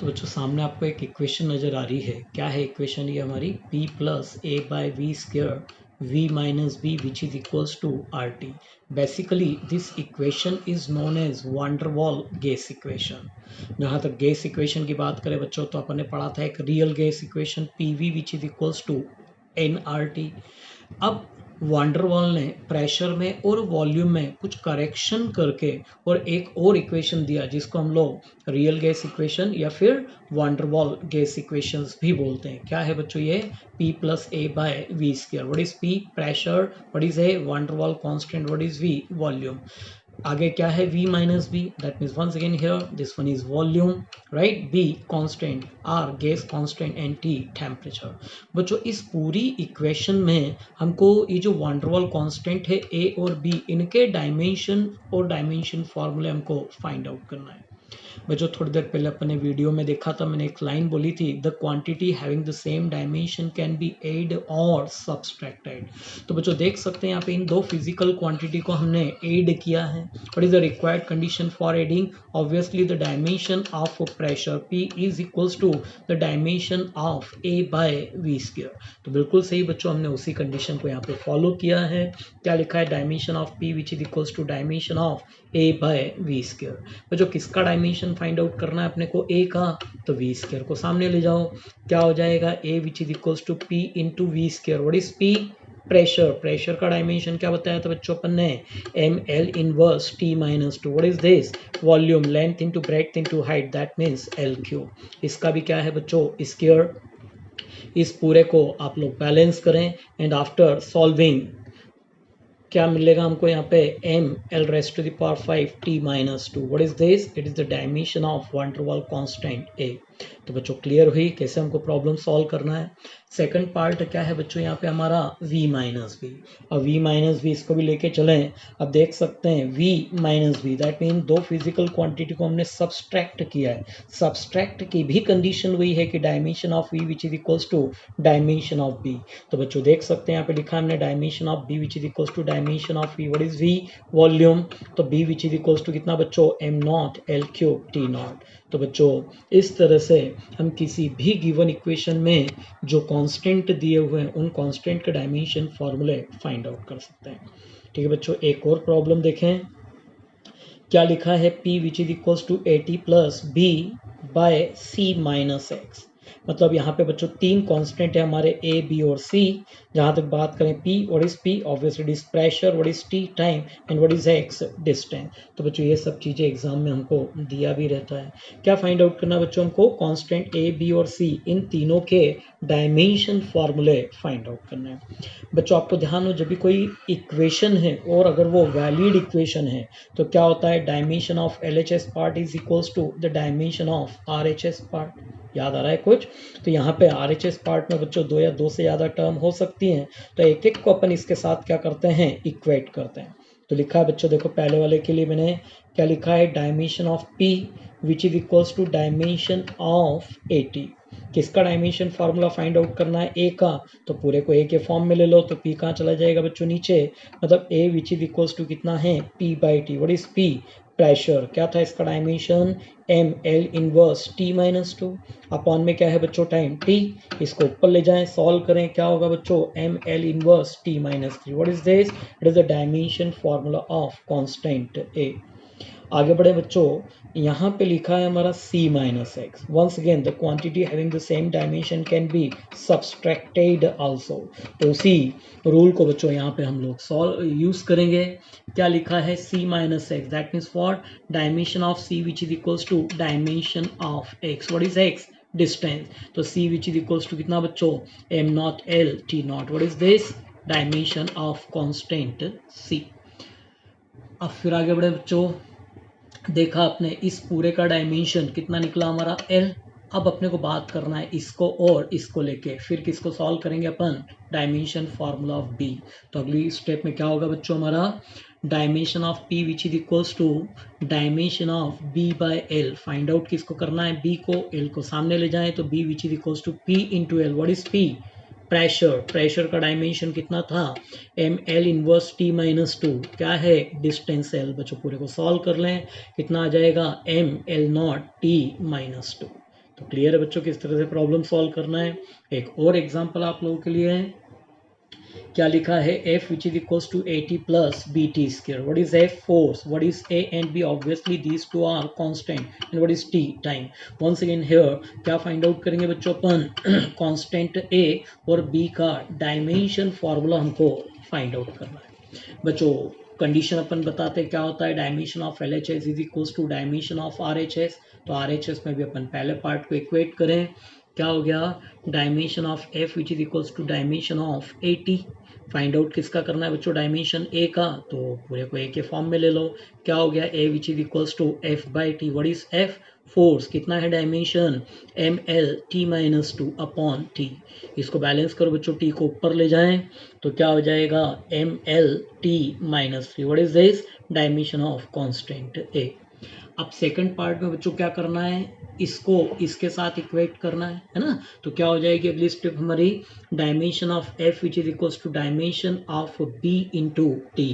तो बच्चों सामने आपको एक इक्वेशन नज़र आ रही है। क्या है इक्वेशन? ये हमारी p plus A by V square v minus b which is equals to R T. Basically this equation is known as van der Waals gas equation. जहाँ तक गैस इक्वेशन की बात करें बच्चों तो अपन ने पढ़ा था एक real gas equation P V which is equals to N R T. अब वांडरवाल ने प्रेशर में और वॉल्यूम में कुछ करेक्शन करके और एक और इक्वेशन दिया जिसको हम लोग रियल गैस इक्वेशन या फिर वांडरवाल गैस इक्वेशंस भी बोलते हैं। क्या है बच्चों? ये P plus A by V square. What is P? Pressure. What is A? Van der Waals constant. What is V? Volume. आगे क्या है? V minus B, that means once again here this one is volume, right? B constant, R gas constant and T temperature. बच्चों इस पूरी equation में हमको ये जो वांडरवाल कांस्टेंट है A और B, इनके डायमेंशन और डायमेंशन फॉर्मूले हमको फाइंड आउट करना है। बच्चों थोड़ी देर पहले अपने वीडियो में देखा था, मैंने एक लाइन बोली थी, the quantity having the same dimension can be add और सब्सट्रैक्टेड। तो बच्चों देख सकते हैं यहाँ पे इन दो फिजिकल क्वांटिटी को हमने एड किया है। What is the required condition for adding? Obviously the dimension of pressure P is equals to the dimension of A by V square. तो बिल्कुल सही बच्चों, हमने उसी कंडीशन को यहाँ पे फॉलो किया है। क्या लिखा है? Dimension of P which is equals to dimension of A by V square. बच्चों किसका डायमेंशन फाइंड आउट करना है अपने को? A का। तो वी स्क्वायर को सामने ले जाओ, क्या हो जाएगा? A which is equals to P into V square. What is P? Pressure. Pressure का डायमेंशन क्या बताया था बच्चों अपन ने? ml inverse T minus two. What is this? Volume. Length into breadth into height, that means L cube. इसका भी क्या है बच्चों? स्क्वायर। इस पूरे को आप लोग बैलेंस करें एंड आफ्टर सॉल्विंग क्या मिलेगा हमको यहाँ पे? m l raised to the power 5 t minus two. What is this? It is the dimension of van der Waals constant A। तो बच्चों क्लियर हुई कैसे हमको प्रॉब्लम सॉल्व करना है। सेकंड पार्ट क्या है बच्चों यहाँ पे हमारा? v minus B. अब v माइनस बी इसको भी लेके चलें। अब देख सकते हैं v minus B, that mean दो फिजिकल क्वांटिटी को हमने सब्सट्रैक्ट किया है। सब्सट्रैक्ट की भी कंडीशन वही है कि dimension of v which is equals to dimension of b। तो बच्चों देख सकते हैं यहाँ पे लिखा हमने dimension of b which is equals to dimension of v। What is v? Volume. तो b which is equals to कितना बच्चों? m not l cube t naught. तो बच्चों इस तरह से हम किसी भी गिवन इक्वेशन में जो कांस्टेंट दिए हुए हैं उन कांस्टेंट के डायमेंशन फॉर्मूले फाइंड आउट कर सकते हैं। ठीक है बच्चों, एक और प्रॉब्लम देखें। क्या लिखा है? P which is equals to AT plus B by C minus X. मतलब यहाँ पे बच्चों तीन कांस्टेंट है हमारे A, B और C। जहाँ तक बात करें P, what is P? Obviously it is pressure. What is T? Time. And what is X? Distance. तो बच्चों ये सब चीज़ें एग्जाम में हमको दिया भी रहता है। क्या फाइंड आउट करना बच्चों हमको? कांस्टेंट A, B और C, इन तीनों के डायमेंशन फॉर्मूले फाइंड आउट करना है। बच्चों आपको ध्यान हो, जब भी कोई इक्वेशन है और अगर वो वैलिड इक्वेशन है तो क्या होता है? Dimension of LHS part is equals to the dimension of RHS part. याद आ रहा है कुछ? तो यहाँ पे RHS पार्ट में बच्चों दो या दो से ज़्यादा टर्म हो सकती हैं, तो एक एक को अपन इसके साथ क्या करते हैं? इक्वेट करते हैं। तो लिखा है बच्चों, देखो पहले वाले के लिए मैंने क्या लिखा है? Dimension of P which is equals to dimension of AT। किसका डायमेंशन फार्मूला फाइंड आउट करना है? A का। तो पूरे को A के फॉर्म में ले लो, तो P कहाँ चला जाएगा बच्चों? नीचे। मतलब A which is equals to कितना है? P by T. What is P? Pressure. क्या था इसका dimension? m l inverse T minus two. Upon में क्या है बच्चों? Time T। इसको ऊपर ले जाएं, सॉल्व करें, क्या होगा बच्चों? m l inverse T minus 3। What is this? It is the dimension formula of constant A। आगे बढ़े बच्चों, यहाँ पे लिखा है हमारा C minus X. Once again the quantity having the same dimension can be subtracted also. तो उसी रूल को बच्चों यहाँ पे हम लोग सॉल्व यूज करेंगे। क्या लिखा है? C minus X, that means for dimension of C which is equals to dimension of X। What is X? Distance. तो C which is equals to कितना बच्चों? m not l t not. What is this? Dimension of constant C। अब फिर आगे बढ़े बच्चों, देखा आपने इस पूरे का डायमेंशन कितना निकला हमारा? L। अब अपने को बात करना है इसको और इसको लेके, फिर किसको सॉल्व करेंगे अपन? Dimension formula of B। तो अगली स्टेप में क्या होगा बच्चों हमारा? Dimension of P which is equals to dimension of B by L। Find out किसको करना है? B को। L को सामने ले जाएं तो B which is equals to P into L। What is P? Pressure. Pressure का डायमेंशन कितना था? m l inverse T minus two. क्या है? Distance L। बच्चों पूरे को सॉल्व कर लें, कितना आ जाएगा? m l not T minus to. तो क्लियर है बच्चों किस तरह से प्रॉब्लम सॉल्व करना है। एक और एग्जांपल आप लोगों के लिए है, क्या लिखा है, f which is equals to at plus bt square. What is f? Force. What is a and b? Obviously these two are constant. And what is t? Time. Once again here क्या find out करेंगे बच्चों अपन, constant a और b का dimension formula हमको find out करना है बच्चों। Condition अपन बताते हैं क्या होता है, dimension of L H S is equals to dimension of R H S. तो आर एच एस में भी अपन पहले पार्ट को इक्वेट करें, क्या हो गया, dimension of F which is equals to dimension of A T. Find out किसका करना है बच्चों, डायमेंशन ए का, तो पूरे को ए के फॉर्म में ले लो। क्या हो गया, A which is equals to F by T. What is F? Force. कितना है dimension, M L T minus two upon T. इसको बैलेंस करो बच्चों, टी को ऊपर ले जाएं तो क्या हो जाएगा, M L T minus three. What is this, dimension of constant A. अब सेकंड पार्ट में बच्चों क्या करना है, इसको इसके साथ इक्वेट करना है ना। तो क्या हो जाएगी अगली स्टेप हमारी, dimension of F which is equals to dimension of B into T.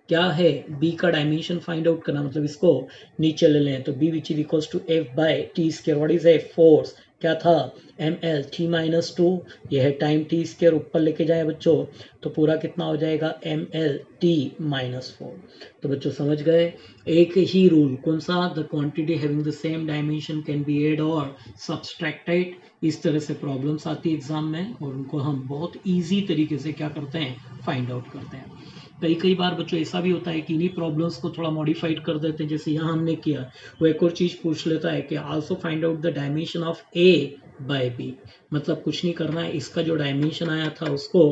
क्या है, बी का डायमेंशन फाइंड आउट करना, मतलब इसको नीचे ले लें तो B which is equals to F by T square. What is F? Force. क्या था, M L T minus two, यह है टाइम टी स्क्वायर, ऊपर लेके जाए बच्चों तो पूरा कितना हो जाएगा, M L T minus four. तो बच्चों समझ गए, एक ही रूल कौन सा, the quantity having the same dimension can be add और सब्सट्रैक्टेड। इस तरह से प्रॉब्लम्स आती है एग्जाम में और उनको हम बहुत इजी तरीके से क्या करते हैं, फाइंड आउट करते हैं। कई बार बच्चों ऐसा भी होता है कि इन्हीं प्रॉब्लम्स को थोड़ा मॉडिफाइड कर देते हैं, जैसे यहाँ हमने किया। वो एक और चीज पूछ लेता है कि also find out the dimension of A by B. मतलब कुछ नहीं करना है, इसका जो डायमेंशन आया था उसको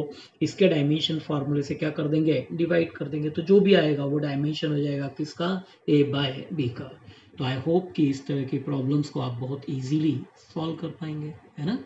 इसके डायमेंशन फार्मूले से क्या कर देंगे, डिवाइड कर देंगे, तो जो भी आएगा वो डायमेंशन हो जाएगा किसका, ए बाय बी का। तो आई होप कि इस तरह की प्रॉब्लम्स को आप बहुत इजीली सॉल्व कर पाएंगे, है ना।